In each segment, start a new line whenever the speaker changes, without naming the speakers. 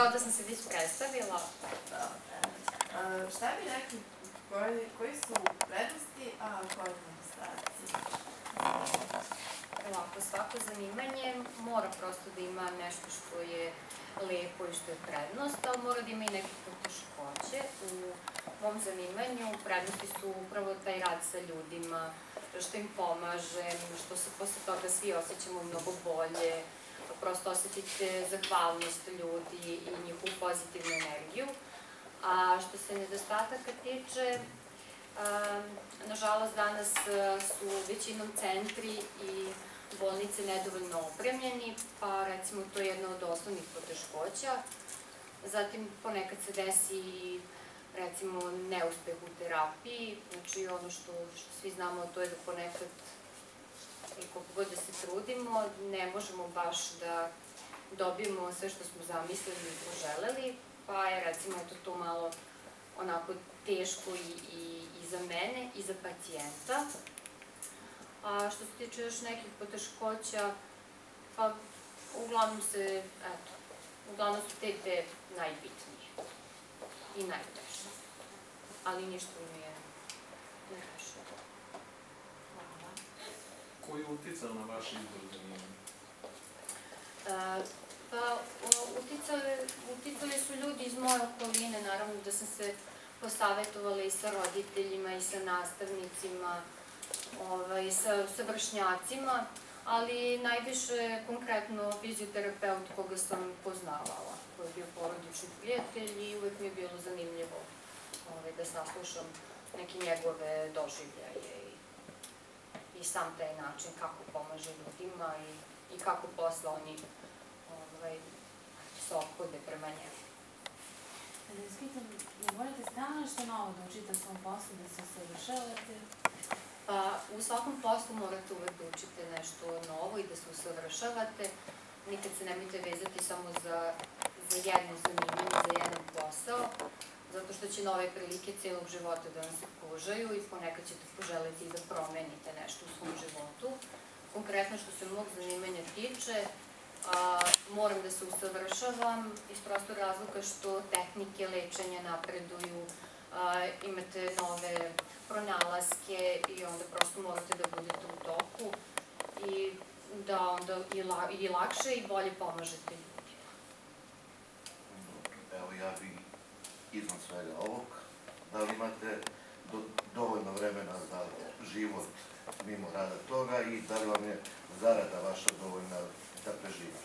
Kao da sam se već predstavila.
Šta bi rekli, koji su prednosti, a koji nedostaci?
Ovako, svako zanimanje mora prosto da ima nešto što je lepo i što je prednost, ali mora da ima i neke poteškoće. U mom zanimanju prednosti su upravo taj rad sa ljudima, što im pomažem, što se posle toga svi osjećamo mnogo bolje, prosto osetite zahvalnost ljudi i njihovu pozitivnu energiju. A što se nedostataka tiče, nažalost danas su većinom centri i bolnice nedovoljno opremljeni, pa recimo to je jedna od osnovnih poteškoća. Zatim ponekad se desi recimo neuspeh u terapiji, znači ono što svi znamo to je da ponekad i koliko god da se trudimo, ne možemo baš da dobijemo sve što smo zamislili i poželeli, pa je recimo to malo onako teško i za mene i za pacijenta. A što se tiče još nekih poteškoća, pa uglavnom su te dve najbitnije i najteže, ali ništa mi je najteže.
Koji je uticao na vaš izbor zanimanja?
Pa, uticali su ljudi iz moje okoline, naravno da sam se posavetovala i sa roditeljima i sa nastavnicima, sa vršnjacima, ali najviše konkretno fizioterapeut koga sam poznavala, koji je bio porodični prijatelj i uvek mi je bilo zanimljivo da saslušam neke njegove doživljaje i sam taj način kako pomaže ljudima i kako posle oni se ophode prema njemu.
Da vas pitam, ne volite stalno nešto novo da učite u svom poslu, da se usavršavate?
Pa, u svakom poslu morate uvek da učite nešto novo i da se usavršavate. Nikad se nemojte vezati samo za jedno zanimanje, za jedan posao, zato što će nove prilike celog života da vam se pružaju i ponekad ćete poželiti da promenite nešto u svom životu. Konkretno što se mog zanimanja tiče, moram da se usavršavam iz prostog razloga što tehnike lečenja napreduju, imate nove pronalaske i onda prosto morate da budete u toku i da onda i lakše i bolje pomažete ljudima.
Evo ja bih izvan svega ovog, da li imate dovoljno vremena za život mimo rada toga i da li vam je zarada vaša dovoljna da preživite?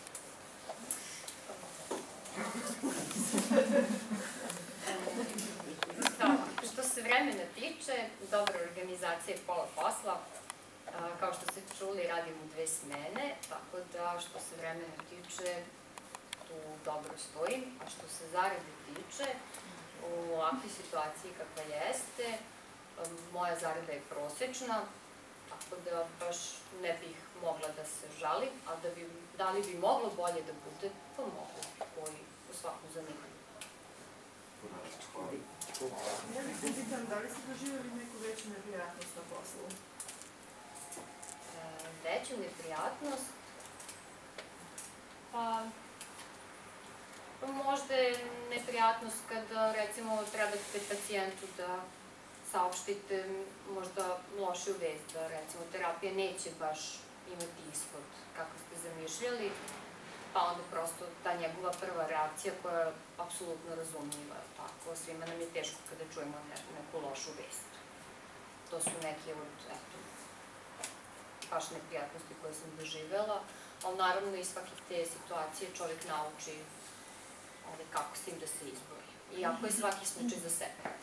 Što se vremena tiče, dobra organizacija je pola posla. Kao što ste čuli, radim u 2 smene, tako da što se vremena tiče, tu dobro stojim. A što se zarade tiče, u ovakvoj situaciji kakva jeste, moja zarada je prosečna, tako da baš ne bih mogla da se žalim, a da li bi moglo bolje da bude, pa mogu, koji u svakom zanimanju.
Ja bih se pitam, da li ste doživjeli neku veću neprijatnost na poslu?
Veću neprijatnost? Pa možda je neprijatnost kada recimo trebate pacijentu da saopštite možda lošu vest, da recimo terapija neće baš imati ishod kako ste zamišljali, pa onda prosto ta njegova prva reakcija koja je apsolutno razumljiva, tako, svima nam je teško kada čujemo neku lošu vest. To su neke od, baš neprijatnosti koje sam doživjela, ali naravno iz svake te situacije čovjek nauči kako s tim da se izbori. Iako je svaki slučaj za sebe.